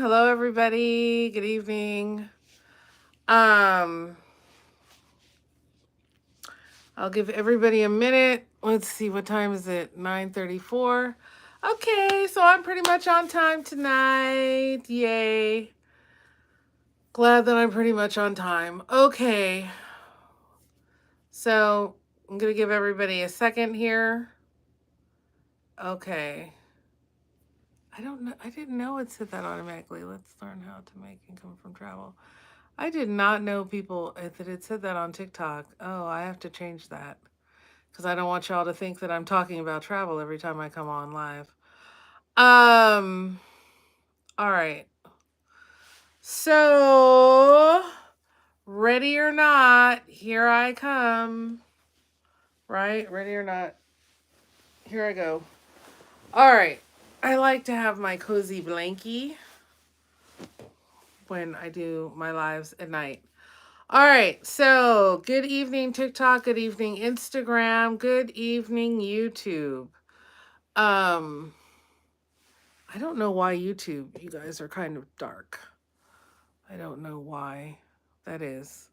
Hello, everybody. Good evening. Um, I'll give everybody a minute. Let's see, what time is it? 9:34. Okay, so I'm pretty much on time tonight. Yay. Glad that I'm pretty much on time. Okay. So I'm gonna give everybody a second here. Okay. I don't know. I didn't know it said that automatically. Let's learn how to make income from travel. I did not know people that it said that on TikTok. Oh, I have to change that because I don't want y'all to think that I'm talking about travel every time I come on live. Um, all right. So, ready or not, here I come. Right? Ready or not, here I go. All right. I like to have my cozy blankie when I do my lives at night. All right, so good evening, TikTok. Good evening, Instagram. Good evening, YouTube. Um, I don't know why YouTube, you guys are kind of dark. I don't know why that is.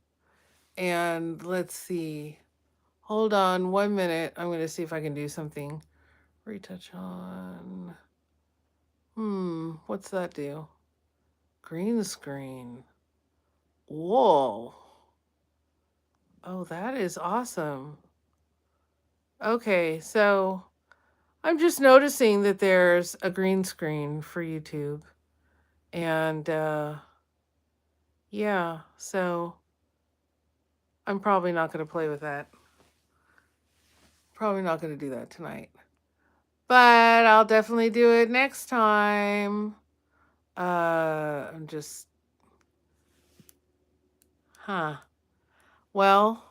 And let's see. Hold on 1 minute. I'm going to see if I can do something. Retouch on. What's that do? Green screen. Whoa. Oh, that is awesome. Okay, so I'm just noticing that there's a green screen for YouTube. And yeah, so I'm probably not going to play with that. Probably not going to do that tonight. But I'll definitely do it next time. I'm just, Well,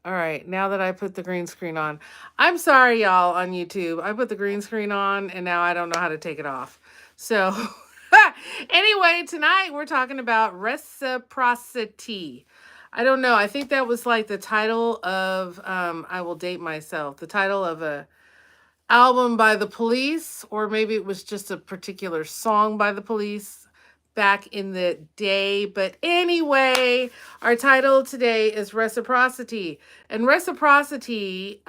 all right, now that I put the green screen on, I'm sorry, y'all, on YouTube. I put the green screen on and now I don't know how to take it off. So, anyway, tonight we're talking about reciprocity. I don't know. I think that was like the title of, I will date myself, the title of a album by the Police, or maybe it was just a particular song by the Police back in the day. But anyway, our title today is Reciprocity. And reciprocity,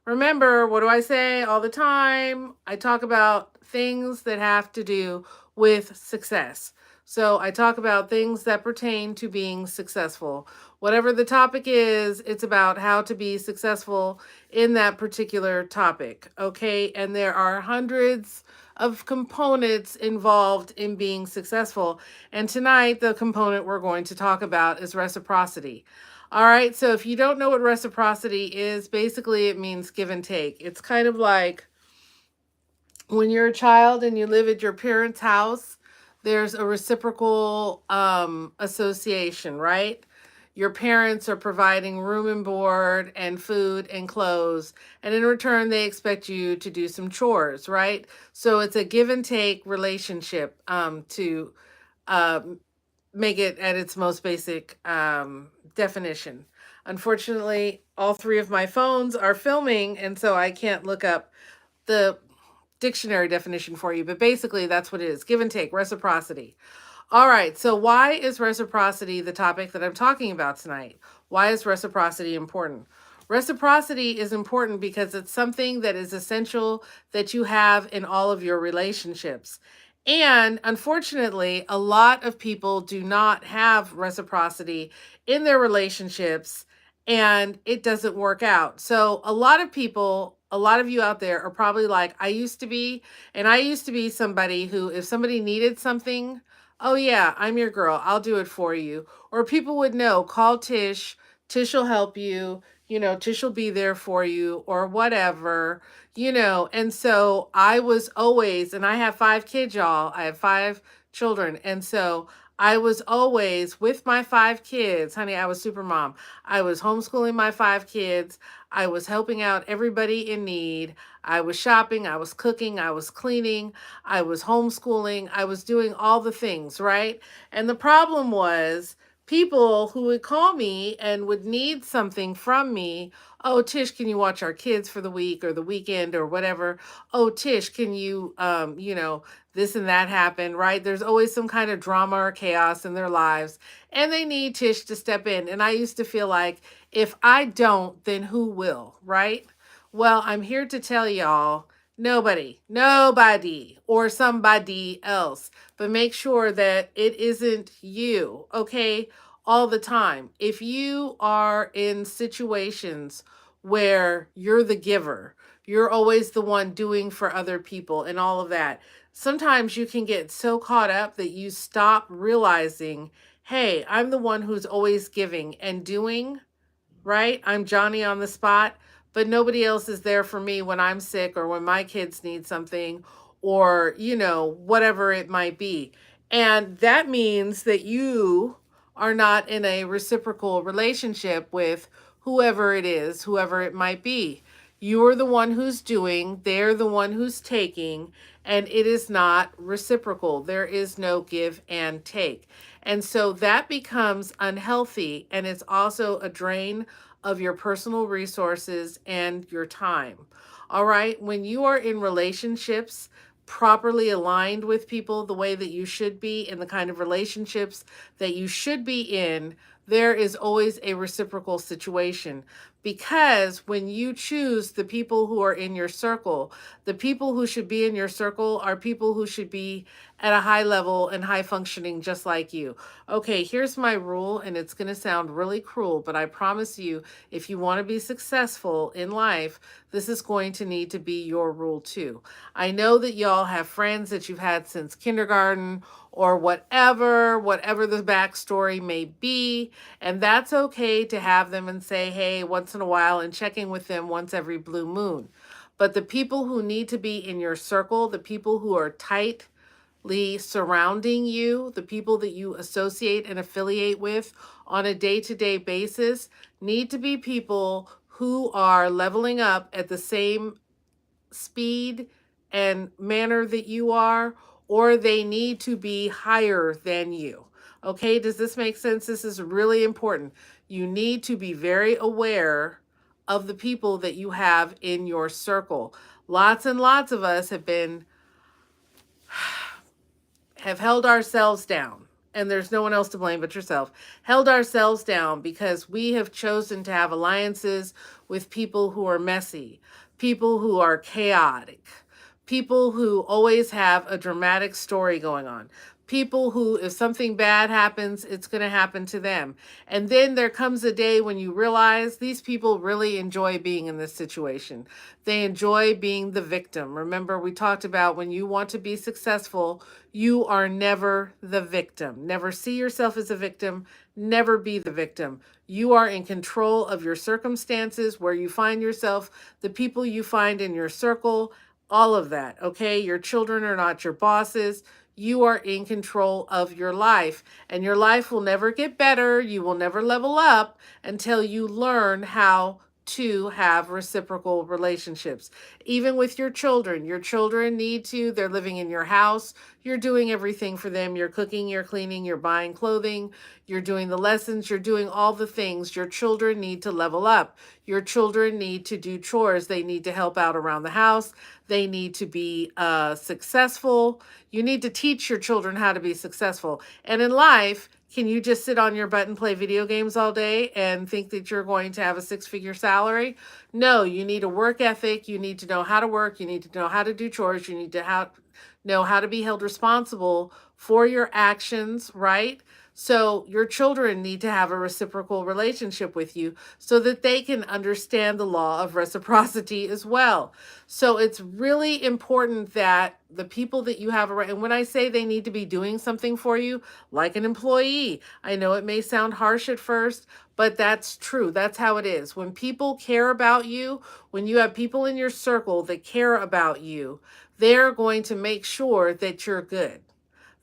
remember, what do I say all the time? I talk about things that have to do with success. So I talk about things that pertain to being successful. Whatever the topic is, it's about how to be successful in that particular topic. Okay. And there are hundreds of components involved in being successful. And tonight, the component we're going to talk about is reciprocity. All right. So if you don't know what reciprocity is, basically it means give and take. It's kind of like when you're a child and you live at your parents' house, there's a reciprocal association, right? Your parents are providing room and board and food and clothes, and in return, they expect you to do some chores, right? So it's a give and take relationship to make it at its most basic definition. Unfortunately, all three of my phones are filming, and so I can't look up the dictionary definition for you, but basically that's what it is. Give and take, reciprocity. All right, so why is reciprocity the topic that I'm talking about tonight? Why is reciprocity important? Reciprocity is important because it's something that is essential that you have in all of your relationships. And unfortunately, a lot of people do not have reciprocity in their relationships and it doesn't work out. So, a lot of people, a lot of you out there are probably like, I used to be, and I used to be somebody who, if somebody needed something, oh, yeah, I'm your girl. I'll do it for you. Or people would know, call Tish. Tish will help you. Tish will be there for you or whatever, And so I was always, and I have 5 kids, y'all. I have 5 children. And so I was always with my 5 kids. Honey, I was super mom. I was homeschooling my 5 kids. I was helping out everybody in need. I was shopping. I was cooking. I was cleaning. I was homeschooling. I was doing all the things, right? And the problem was people who would call me and would need something from me. Oh, Tish, can you watch our kids for the week or the weekend or whatever? Oh, Tish, can you, this and that happened, right? There's always some kind of drama or chaos in their lives, and they need Tish to step in. And I used to feel like if I don't, then who will, right? Well, I'm here to tell y'all nobody, or somebody else, but make sure that it isn't you, okay? All the time. If you are in situations where you're the giver, you're always the one doing for other people and all of that, sometimes you can get so caught up that you stop realizing, hey, I'm the one who's always giving and doing, right? I'm Johnny on the spot, but nobody else is there for me when I'm sick or when my kids need something or, whatever it might be. And that means that you are not in a reciprocal relationship with whoever it is, whoever it might be. You're the one who's doing, they're the one who's taking, and it is not reciprocal. There is no give and take. And so that becomes unhealthy, and it's also a drain of your personal resources and your time. All right. When you are in relationships, properly aligned with people the way that you should be, in the kind of relationships that you should be in, there is always a reciprocal situation. Because when you choose the people who are in your circle, the people who should be in your circle are people who should be at a high level and high functioning just like you. Okay, here's my rule, and it's going to sound really cruel, but I promise you, if you want to be successful in life, this is going to need to be your rule too. I know that y'all have friends that you've had since kindergarten or whatever the backstory may be, and that's okay to have them and say, hey, once in a while, and checking with them once every blue moon. But the people who need to be in your circle, the people who are tight, surrounding you, the people that you associate and affiliate with on a day-to-day basis, need to be people who are leveling up at the same speed and manner that you are, or they need to be higher than you. Okay, does this make sense? This is really important. You need to be very aware of the people that you have in your circle. Lots and lots of us have held ourselves down, and there's no one else to blame but yourself, held ourselves down because we have chosen to have alliances with people who are messy, people who are chaotic, people who always have a dramatic story going on, people who, if something bad happens, it's going to happen to them. And then there comes a day when you realize these people really enjoy being in this situation. They enjoy being the victim. Remember, we talked about when you want to be successful, you are never the victim. Never see yourself as a victim. Never be the victim. You are in control of your circumstances, where you find yourself, the people you find in your circle, all of that. Okay. Your children are not your bosses. You are in control of your life, and your life will never get better. You will never level up until you learn how to have reciprocal relationships. Even with your children need to, they're living in your house. You're doing everything for them. You're cooking, you're cleaning, you're buying clothing, you're doing the lessons, you're doing all the things. Your children need to level up. Your children need to do chores. They need to help out around the house. They need to be successful. You need to teach your children how to be successful. And in life, can you just sit on your butt and play video games all day and think that you're going to have a six-figure salary? No, you need a work ethic. You need to know how to work. You need to know how to do chores. You need to know how to be held responsible for your actions, right? So your children need to have a reciprocal relationship with you so that they can understand the law of reciprocity as well. So it's really important that the people that you have around, and when I say they need to be doing something for you, like an employee, I know it may sound harsh at first, but that's true. That's how it is. When people care about you, when you have people in your circle that care about you, they're going to make sure that you're good.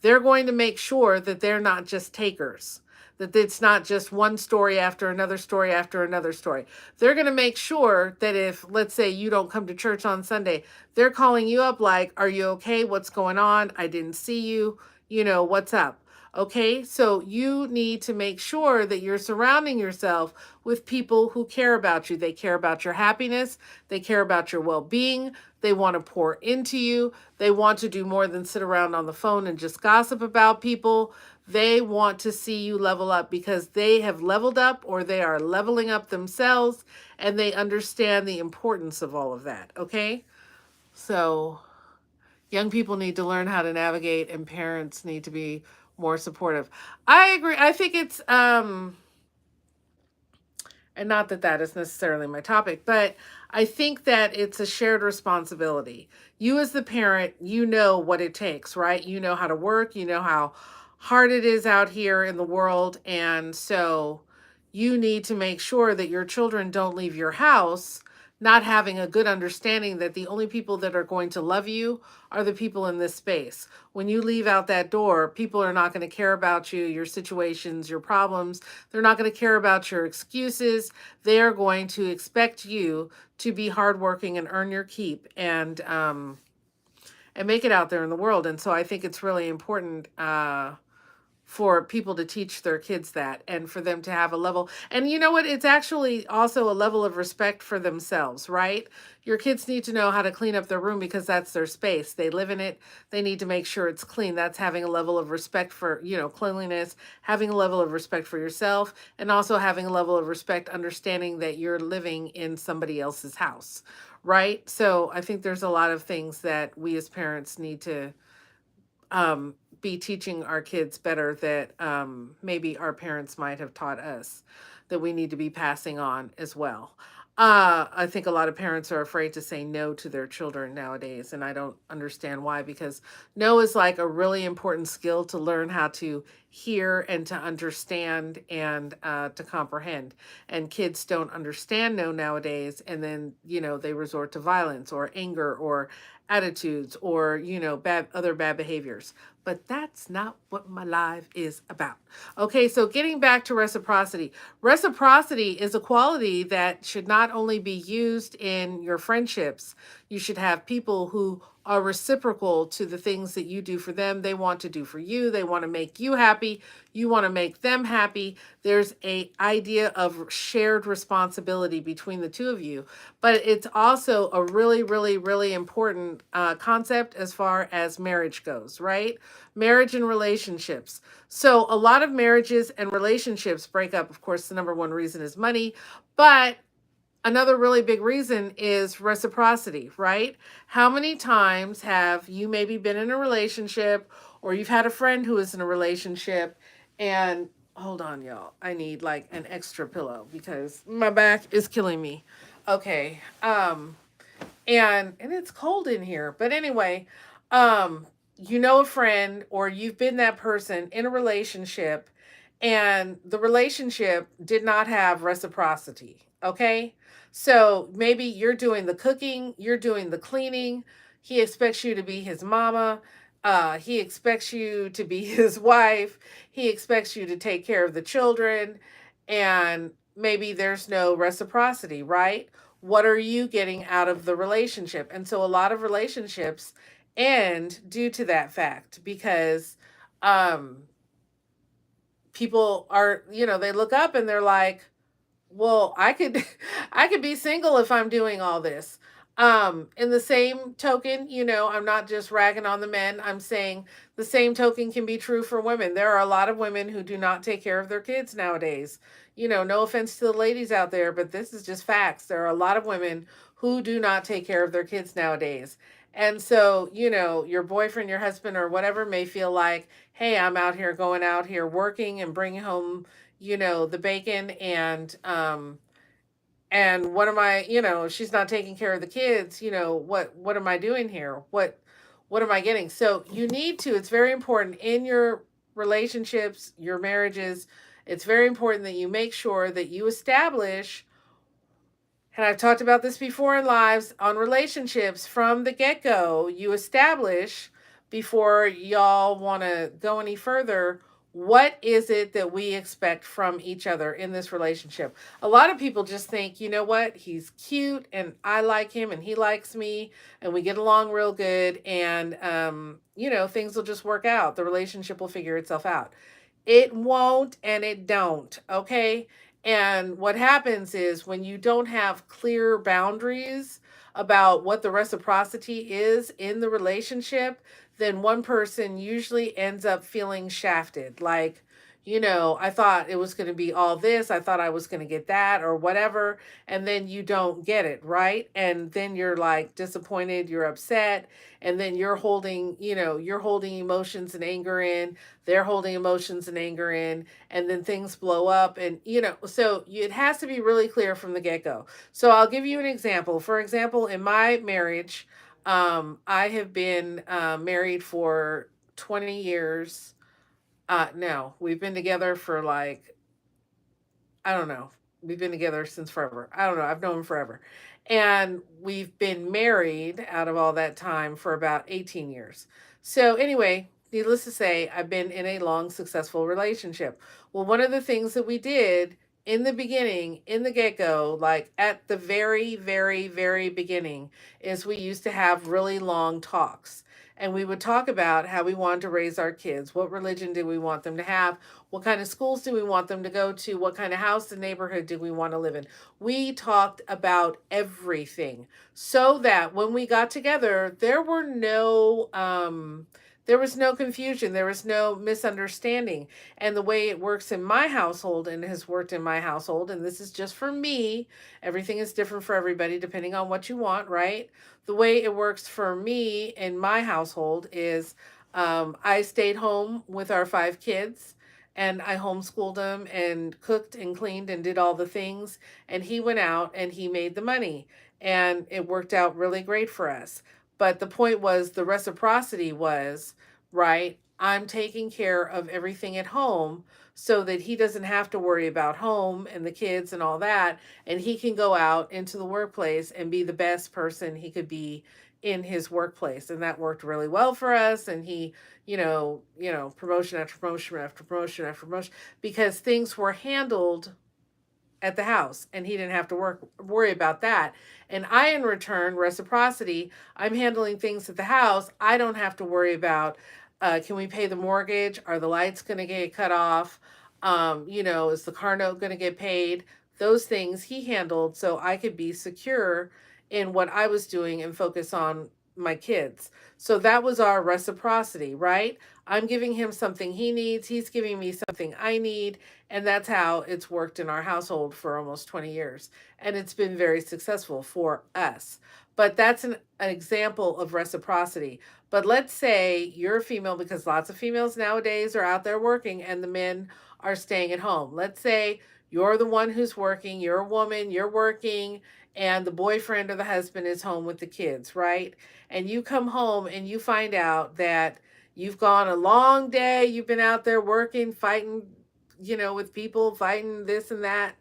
They're going to make sure that they're not just takers, that it's not just one story after another story after another story. They're going to make sure that if, let's say, you don't come to church on Sunday, they're calling you up like, are you okay? What's going on? I didn't see you. What's up? Okay, so you need to make sure that you're surrounding yourself with people who care about you. They care about your happiness, they care about your well being, they want to pour into you, they want to do more than sit around on the phone and just gossip about people. They want to see you level up because they have leveled up or they are leveling up themselves and they understand the importance of all of that. Okay, so young people need to learn how to navigate and parents need to be more supportive. I agree. I think it's and not that that is necessarily my topic, but I think that it's a shared responsibility. You, as the parent, you know what it takes, right? You know how to work, you know how hard it is out here in the world. And so you need to make sure that your children don't leave your house not having a good understanding that the only people that are going to love you are the people in this space. When you leave out that door, people are not going to care about you, your situations, your problems. They're not going to care about your excuses. They are going to expect you to be hardworking and earn your keep and make it out there in the world. And so I think it's really important for people to teach their kids that and for them to have a level. And you know what? It's actually also a level of respect for themselves, right? Your kids need to know how to clean up their room because that's their space. They live in it. They need to make sure it's clean. That's having a level of respect for, cleanliness, having a level of respect for yourself, and also having a level of respect, understanding that you're living in somebody else's house, right? So I think there's a lot of things that we as parents need to be teaching our kids better that maybe our parents might have taught us that we need to be passing on as well. I think a lot of parents are afraid to say no to their children nowadays, and I don't understand why, because no is like a really important skill to learn how to hear and to understand and to comprehend. And kids don't understand no nowadays, and then, they resort to violence or anger or attitudes or, bad other bad behaviors. But that's not what my life is about. Okay, so getting back to reciprocity. Reciprocity is a quality that should not only be used in your friendships, you should have people who are reciprocal to the things that you do for them. They want to do for you. They want to make you happy. You want to make them happy. There's a idea of shared responsibility between the two of you, but it's also a really, really, really important concept as far as marriage goes, right? Marriage and relationships. So a lot of marriages and relationships break up. Of course, the number one reason is money, but another really big reason is reciprocity, right? How many times have you maybe been in a relationship or you've had a friend who is in a relationship and hold on, y'all. I need like an extra pillow because my back is killing me. Okay. And it's cold in here. But anyway, um a friend or you've been that person in a relationship and the relationship did not have reciprocity, okay? So maybe you're doing the cooking, you're doing the cleaning, he expects you to be his mama, he expects you to be his wife, he expects you to take care of the children, and maybe there's no reciprocity, right? What are you getting out of the relationship? And so a lot of relationships end due to that fact because um people are, they look up and they're like, well, I could I could be single if I'm doing all this. In the same token, I'm not just ragging on the men. I'm saying the same token can be true for women. There are a lot of women who do not take care of their kids nowadays. No offense to the ladies out there, but this is just facts. There are a lot of women who do not take care of their kids nowadays. And so, your boyfriend, your husband, or whatever may feel like, hey, I'm out here going out here working and bringing home the bacon and what am I, she's not taking care of the kids, what am I doing here? What am I getting? So you need to, it's very important in your relationships, your marriages, it's very important that you make sure that you establish, and I've talked about this before in lives on relationships from the get-go, you establish before y'all want to go any further What is it that we expect from each other in this relationship? A lot of people just think, you know what, he's cute and I like him and he likes me and we get along real good, and things will just work out. The relationship will figure itself out. It won't, and it don't, okay? And what happens is when you don't have clear boundaries about what the reciprocity is in the relationship, then one person usually ends up feeling shafted. Like, I thought it was going to be all this, I thought I was going to get that or whatever, and then you don't get it, right? And then you're like disappointed, you're upset, and then you're holding emotions and anger in, they're holding emotions and anger in, and then things blow up. And it has to be really clear from the get-go. So I'll give you an example. For example, in my marriage, I have been married for 20 years. No, we've been together for like, I don't know. We've been together since forever. I don't know. I've known him forever. And we've been married out of all that time for about 18 years. So, anyway, needless to say, I've been in a long, successful relationship. Well, one of the things that we did in the beginning, in the get go, like at the very, very, very beginning, is we used to have really long talks. And we would talk about how we wanted to raise our kids. What religion do we want them to have? What kind of schools do we want them to go to? What kind of house and neighborhood do we want to live in? We talked about everything so that when we got together, there was no confusion, there was no misunderstanding. And the way it works in my household and has worked in my household, and this is just for me, everything is different for everybody depending on what you want, right? The way it works for me in my household is I stayed home with our 5 kids and I homeschooled him and cooked and cleaned and did all the things. And he went out and he made the money. And it worked out really great for us. But the point was, the reciprocity was, right? I'm taking care of everything at home so that he doesn't have to worry about home and the kids and all that. And he can go out into the workplace and be the best person he could be in his workplace. And that worked really well for us. And he promotion after promotion after promotion after promotion, because things were handled at the house and he didn't have to worry about that. And I, in return, reciprocity, I'm handling things at the house. I don't have to worry about, can we pay the mortgage? Are the lights going to get cut off? Is the car note going to get paid? Those things he handled so I could be secure in what I was doing and focus on my kids. So that was our reciprocity, right? I'm giving him something he needs, he's giving me something I need, and that's how it's worked in our household for almost 20 years. And it's been very successful for us. But that's an example of reciprocity. But let's say you're a female, because lots of females nowadays are out there working and the men are staying at home. Let's say you're the one who's working, you're a woman, you're working, and the boyfriend or the husband is home with the kids, right? And you come home and you find out that you've gone a long day, you've been out there working, fighting, with people, fighting this and that,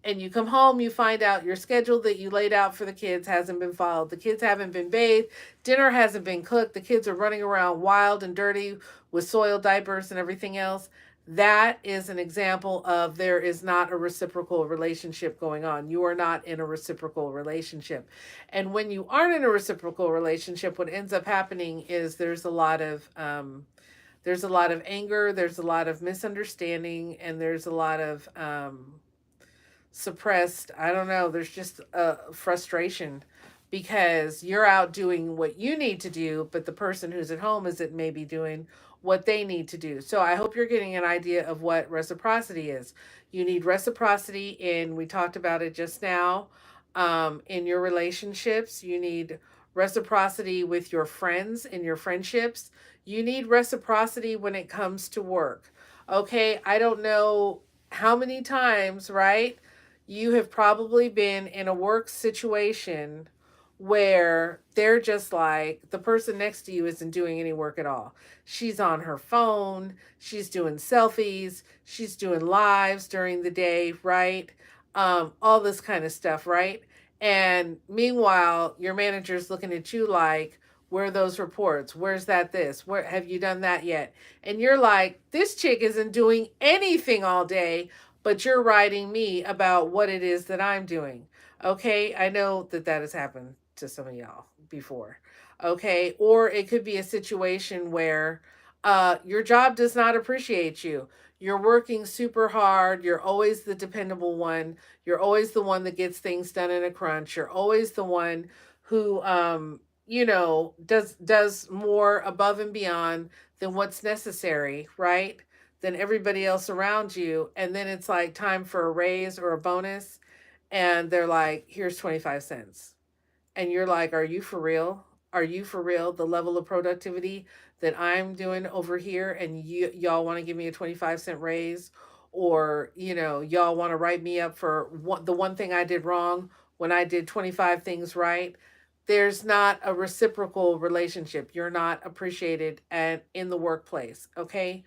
and you come home, you find out your schedule that you laid out for the kids hasn't been followed. The kids haven't been bathed, dinner hasn't been cooked, the kids are running around wild and dirty with soiled diapers and everything else. That is an example of there is not a reciprocal relationship going on. You are not in a reciprocal relationship. And when you aren't in a reciprocal relationship, what ends up happening is there's a lot of anger, there's a lot of misunderstanding, and there's a lot of suppressed, I don't know, there's just a frustration because you're out doing what you need to do, but the person who's at home isn't maybe doing what they need to do. So I hope you're getting an idea of what reciprocity is. You need reciprocity in, we talked about it just now, in your relationships. You need reciprocity with your friends in your friendships. You need reciprocity when it comes to work. Okay, I don't know how many times, right? You have probably been in a work situation where they're just like, the person next to you isn't doing any work at all. She's on her phone, she's doing selfies, she's doing lives during the day, right? All this kind of stuff, right? And meanwhile, your manager's looking at you like, Where are those reports? Where's that this? Where have you done that yet? And you're like, this chick isn't doing anything all day, but you're writing me about what it is that I'm doing. Okay, I know that that has happened to some of y'all before. Okay, or it could be a situation where your job does not appreciate you. You're working super hard. You're always the dependable one. You're always the one that gets things done in a crunch. You're always the one who does more above and beyond than what's necessary, right? Than everybody else around you. And then it's like time for a raise or a bonus. And they're like, here's 25 cents. And you're like, are you for real? Are you for real? The level of productivity that I'm doing over here, and y'all want to give me a 25-cent raise, or y'all want to write me up for the one thing I did wrong when I did 25 things right. There's not a reciprocal relationship. You're not appreciated and in the workplace, okay?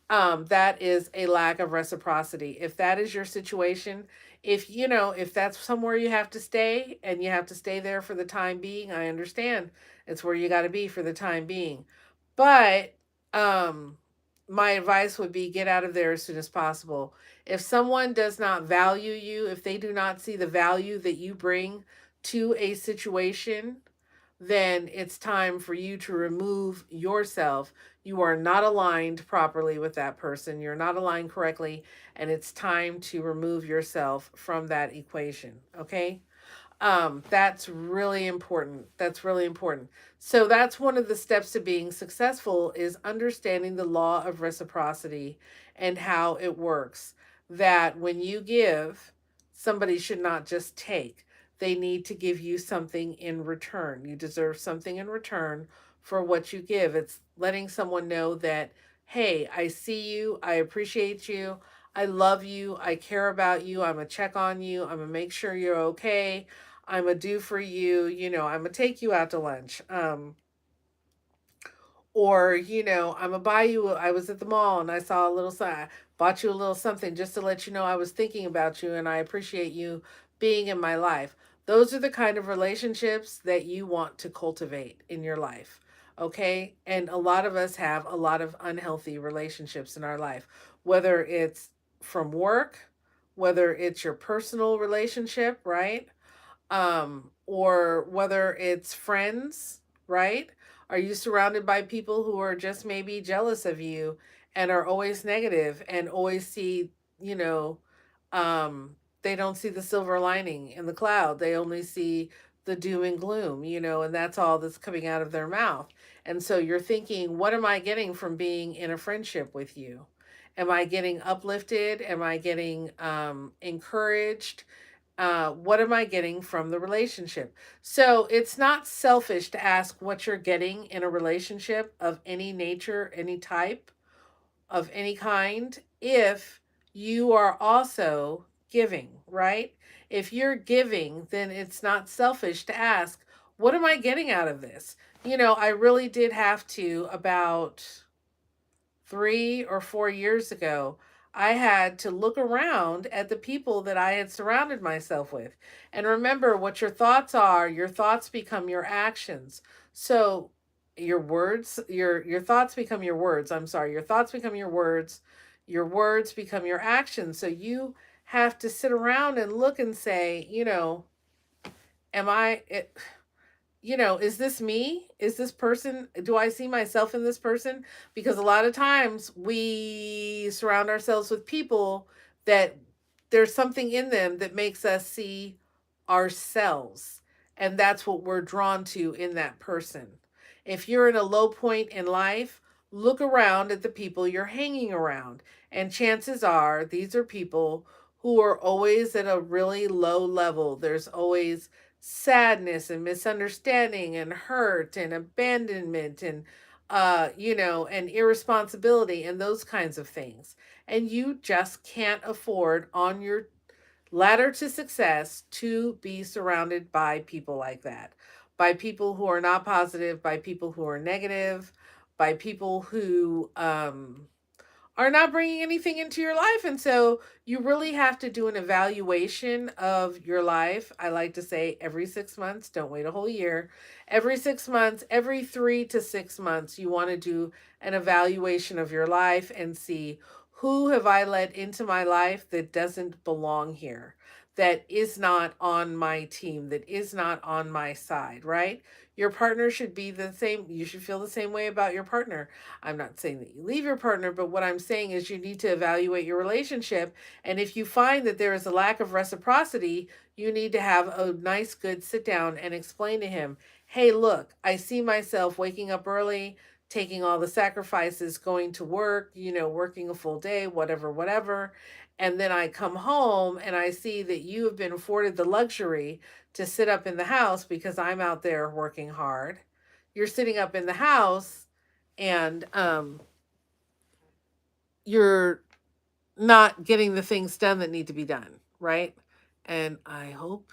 That is a lack of reciprocity. If that is your situation, if that's somewhere you have to stay and you have to stay there for the time being, I understand it's where you got to be for the time being. But um, my advice would be get out of there as soon as possible. If someone does not value you, if they do not see the value that you bring to a situation, then it's time for you to remove yourself. You are not aligned properly with that person. You're not aligned correctly, and it's time to remove yourself from that equation. Okay? That's really important. That's really important. So that's one of the steps to being successful is understanding the law of reciprocity and how it works. That when you give, somebody should not just take. They need to give you something in return. You deserve something in return for what you give. It's letting someone know that, hey, I see you, I appreciate you, I love you, I care about you, I'm gonna check on you, I'm gonna make sure you're okay, I'm gonna do for you, I'm gonna take you out to lunch. Or, I'm gonna buy you. I was at the mall and I saw a little sign, bought you a little something just to let you know I was thinking about you and I appreciate you being in my life. Those are the kind of relationships that you want to cultivate in your life. Okay. And a lot of us have a lot of unhealthy relationships in our life, whether it's from work, whether it's your personal relationship, right? Or whether it's friends, right? Are you surrounded by people who are just maybe jealous of you and are always negative and always see, you know, um, they don't see the silver lining in the cloud. They only see the doom and gloom, and that's all that's coming out of their mouth. And so you're thinking, what am I getting from being in a friendship with you? Am I getting uplifted? Am I getting encouraged? What am I getting from the relationship? So it's not selfish to ask what you're getting in a relationship of any nature, any type, of any kind, if you are also giving, right? If you're giving, then it's not selfish to ask, what am I getting out of this? I really did have to about 3 or 4 years ago, I had to look around at the people that I had surrounded myself with. And remember, what your thoughts become your actions. So your thoughts become your words. I'm sorry, your thoughts become your words become your actions. So you have to sit around and look and say, am I it, is this me? Is this person, do I see myself in this person? Because a lot of times we surround ourselves with people that there's something in them that makes us see ourselves. And that's what we're drawn to in that person. If you're in a low point in life, look around at the people you're hanging around. And chances are these are people who are always at a really low level. There's always sadness and misunderstanding and hurt and abandonment and and irresponsibility and those kinds of things, and you just can't afford on your ladder to success to be surrounded by people like that, by people who are not positive, by people who are negative, by people who are not bringing anything into your life. And so you really have to do an evaluation of your life. I like to say every 6 months, don't wait a whole year. Every 6 months, every 3 to 6 months, you want to do an evaluation of your life and see, who have I let into my life that doesn't belong here, that is not on my team, that is not on my side, right? Your partner should be the same. You should feel the same way about your partner. I'm not saying that you leave your partner, but what I'm saying is you need to evaluate your relationship. And if you find that there is a lack of reciprocity, you need to have a nice, good sit down and explain to him, hey, look, I see myself waking up early, taking all the sacrifices, going to work, working a full day, whatever, whatever. And then I come home and I see that you have been afforded the luxury to sit up in the house because I'm out there working hard. You're sitting up in the house and you're not getting the things done that need to be done, right? And I hope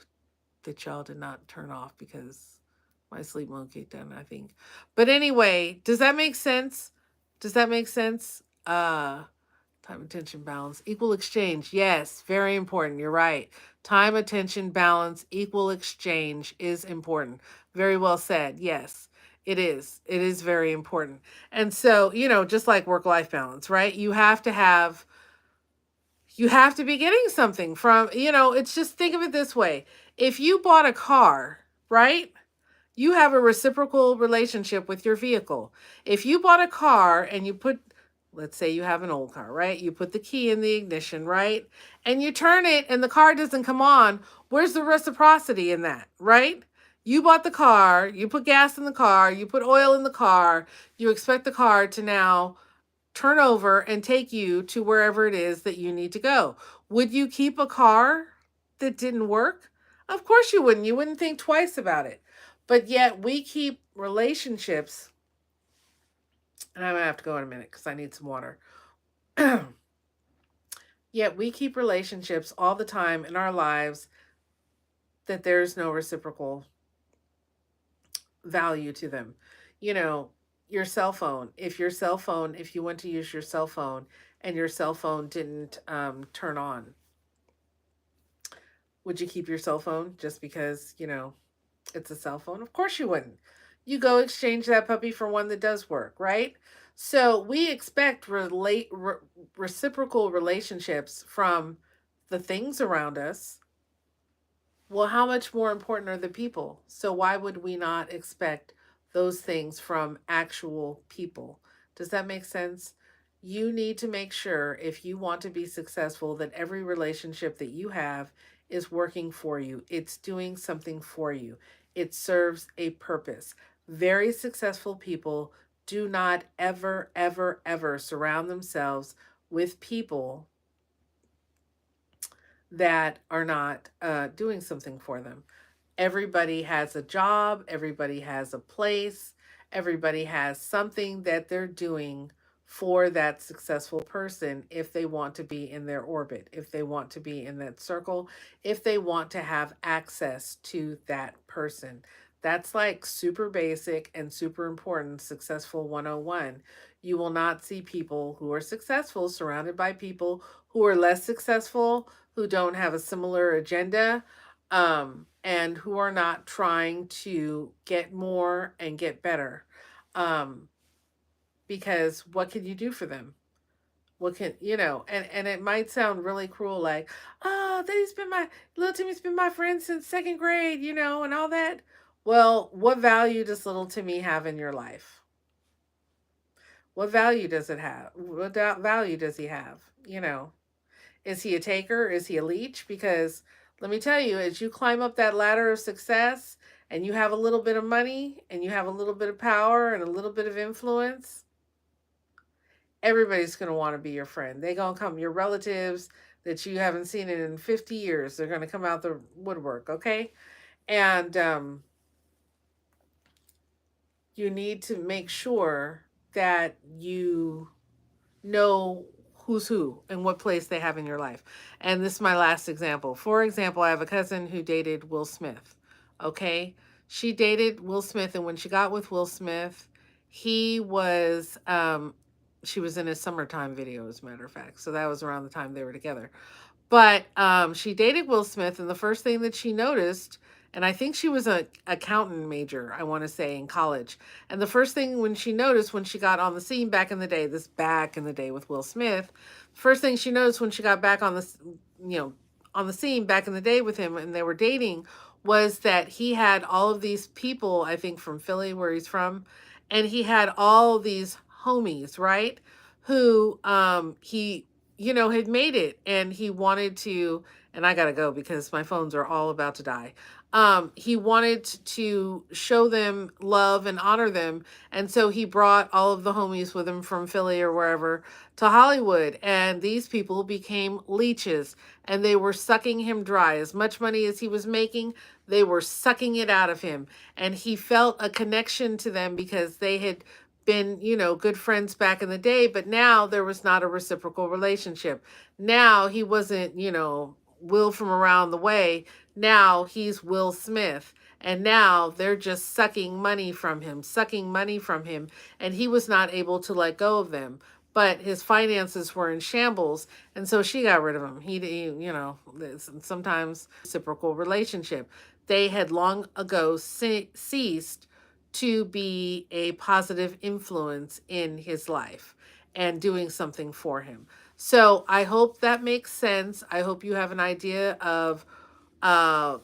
that y'all did not turn off because my sleep won't get done, I think. But anyway, does that make sense? Does that make sense? Time, attention, balance, equal exchange. Yes, very important. You're right. Time, attention, balance, equal exchange is important. Very well said. Yes, it is. It is very important. And so, just like work-life balance, right? You have to be getting something from, it's just, think of it this way. If you bought a car, right? You have a reciprocal relationship with your vehicle. If you bought a car and let's say you have an old car, right? You put the key in the ignition, right? And you turn it and the car doesn't come on. Where's the reciprocity in that, right? You bought the car, you put gas in the car, you put oil in the car, you expect the car to now turn over and take you to wherever it is that you need to go. Would you keep a car that didn't work? Of course you wouldn't. You wouldn't think twice about it. But yet we keep relationships, and I'm going to have to go in a minute because I need some water. Yet we keep relationships all the time in our lives that there's no reciprocal value to them. You know, your cell phone, if you went to use your cell phone and your cell phone didn't turn on, would you keep your cell phone just because, it's a cell phone? Of course you wouldn't. You go exchange that puppy for one that does work, right? So we expect reciprocal relationships from the things around us. Well, how much more important are the people? So why would we not expect those things from actual people? Does that make sense? You need to make sure, if you want to be successful, that every relationship that you have is working for you. It's doing something for you. It serves a purpose. Very successful people do not ever, ever, ever surround themselves with people that are not doing something for them. Everybody has a job, everybody has a place, everybody has something that they're doing for that successful person if they want to be in their orbit, if they want to be in that circle, if they want to have access to that person. That's like super basic and super important successful 101. You will not see people who are successful surrounded by people who are less successful, who don't have a similar agenda, and who are not trying to get more and get better. Um, because what can you do for them? What can, and it might sound really cruel, like, oh, little Timmy's been my friend since second grade, and all that. Well, what value does little Timmy have in your life? What value does it have? What value does he have? Is he a taker? Is he a leech? Because let me tell you, as you climb up that ladder of success and you have a little bit of money and you have a little bit of power and a little bit of influence, everybody's going to want to be your friend. They're going to come, your relatives that you haven't seen in 50 years, they're going to come out the woodwork, okay? And you need to make sure that you know who's who and what place they have in your life. And this is my last example. For example, I have a cousin who dated Will Smith. Okay. She dated Will Smith, and when she got with Will Smith, he was She was in his summertime video, as a matter of fact. So that was around the time they were together. But she dated Will Smith, and the first thing that she noticed, and I think she was a accountant major, I want to say, in college. And the first thing when she noticed when she got on the scene back in the day, this back in the day with Will Smith, first thing she noticed when she got back on the, you know, on the scene back in the day with him and they were dating, was that he had all of these people, I think from Philly, where he's from, and he had all these homies, right? Who he had made it and he wanted to, and I got to go because my phones are all about to die. He wanted to show them love and honor them. And so he brought all of the homies with him from Philly or wherever to Hollywood. And these people became leeches and they were sucking him dry. As much money as he was making, they were sucking it out of him. And he felt a connection to them because they had been, good friends back in the day, but now there was not a reciprocal relationship. Now he wasn't, Will from around the way. Now he's Will Smith. And now they're just sucking money from him, sucking money from him. And he was not able to let go of them. But his finances were in shambles. And so she got rid of him. Sometimes reciprocal relationship. They had long ago ceased to be a positive influence in his life and doing something for him. So I hope that makes sense. I hope you have an idea of uh,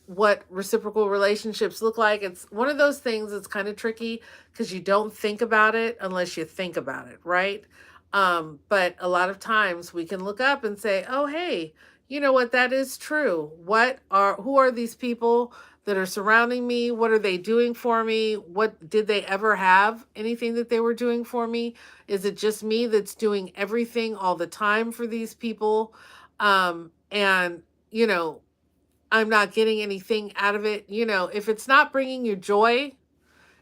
what reciprocal relationships look like. It's one of those things that's kind of tricky because you don't think about it unless you think about it, right? But a lot of times we can look up and say, oh, hey, you know what? That is true. Who are these people that are surrounding me? What are they doing for me? What did they ever have anything that they were doing for me? Is it just me that's doing everything all the time for these people? And, you know, I'm not getting anything out of it. If it's not bringing you joy,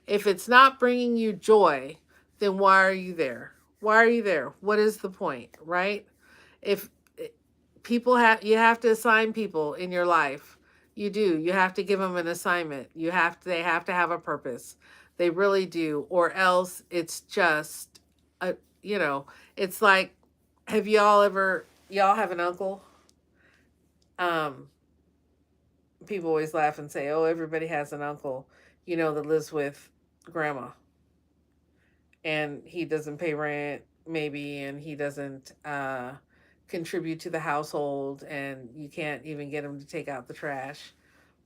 if it's not bringing you joy, then why are you there? Why are you there? What is the point, right? If you have to assign people in your life. You do. You have to give them an assignment. They have to have a purpose. They really do. Or else it's just a, you know, it's like, y'all have an uncle? Um, People always laugh and say, "Oh, everybody has an uncle, that lives with grandma, and he doesn't pay rent, maybe, and he doesn't contribute to the household, and you can't even get him to take out the trash.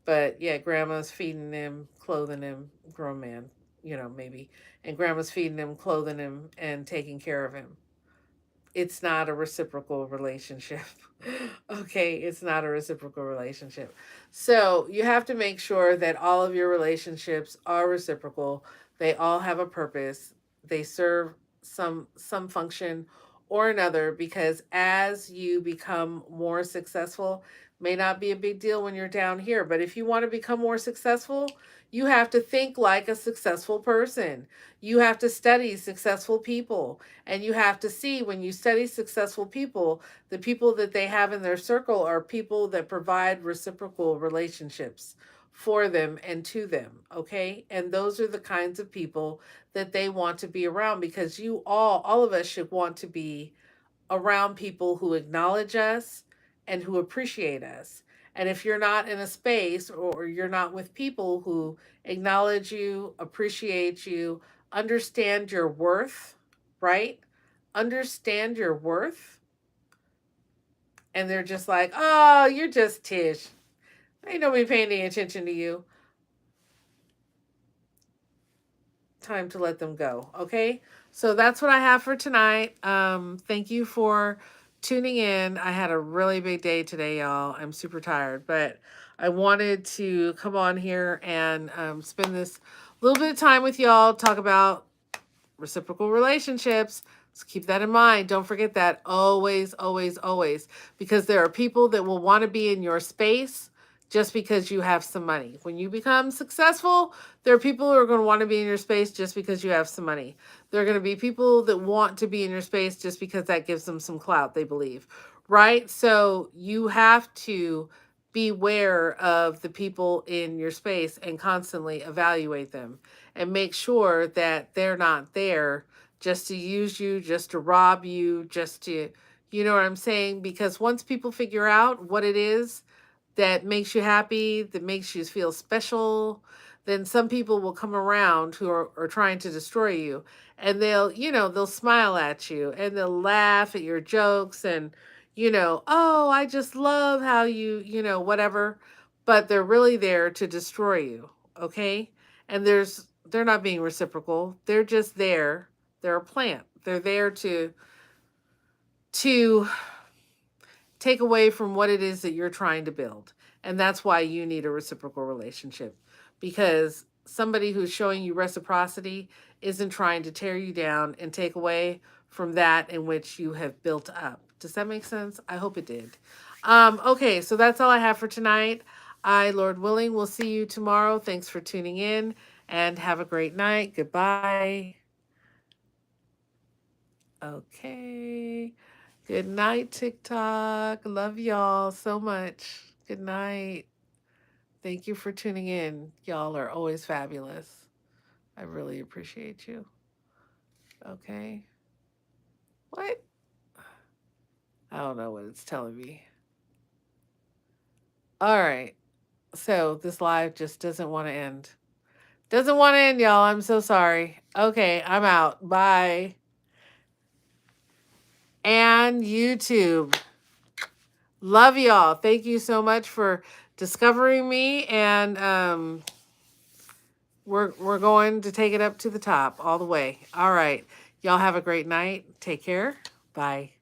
But yeah, grandma's feeding him, clothing him, grown man, maybe, and grandma's feeding him, clothing him, and taking care of him." It's not a reciprocal relationship. Okay, it's not a reciprocal relationship. So you have to make sure that all of your relationships are reciprocal. They all have a purpose. They serve some function or another, because as you become more successful, may not be a big deal when you're down here, but if you want to become more successful, you have to think like a successful person. You have to study successful people. And you have to see, when you study successful people, the people that they have in their circle are people that provide reciprocal relationships for them and to them. Okay. And those are the kinds of people that they want to be around, because all of us should want to be around people who acknowledge us and who appreciate us. And if you're not in a space, or you're not with people who acknowledge you, appreciate you, understand your worth, right? Understand your worth. And they're just like, oh, you're just Tish. Ain't nobody paying any attention to you. Time to let them go. Okay. So that's what I have for tonight. Thank you for tuning in. I had a really big day today, y'all. I'm super tired, but I wanted to come on here and spend this little bit of time with y'all, talk about reciprocal relationships. So keep that in mind. Don't forget that. Always, always, always. Because there are people that will want to be in your space just because you have some money. When you become successful, there are people who are going to want to be in your space just because you have some money. There are going to be people that want to be in your space just because that gives them some clout, they believe. Right? So you have to beware of the people in your space and constantly evaluate them and make sure that they're not there just to use you, just to rob you, just to, you know what I'm saying? Because once people figure out what it is that makes you happy, that makes you feel special, then some people will come around who are trying to destroy you. And they'll, they'll smile at you and they'll laugh at your jokes and, oh, I just love how whatever. But they're really there to destroy you. Okay. And they're not being reciprocal. They're just there. They're a plant. They're there to take away from what it is that you're trying to build. And that's why you need a reciprocal relationship, because somebody who's showing you reciprocity isn't trying to tear you down and take away from that in which you have built up. Does that make sense? I hope it did. Okay, so that's all I have for tonight. Lord willing, will see you tomorrow. Thanks for tuning in and have a great night. Goodbye. Okay. Good night, TikTok. Love y'all so much. Good night. Thank you for tuning in. Y'all are always fabulous. I really appreciate you. Okay. What? I don't know what it's telling me. All right. So this live just doesn't want to end. Doesn't want to end, y'all. I'm so sorry. Okay, I'm out. Bye. And YouTube. Love y'all. Thank you so much for discovering me, and we're going to take it up to the top all the way. All right. Y'all have a great night. Take care. Bye.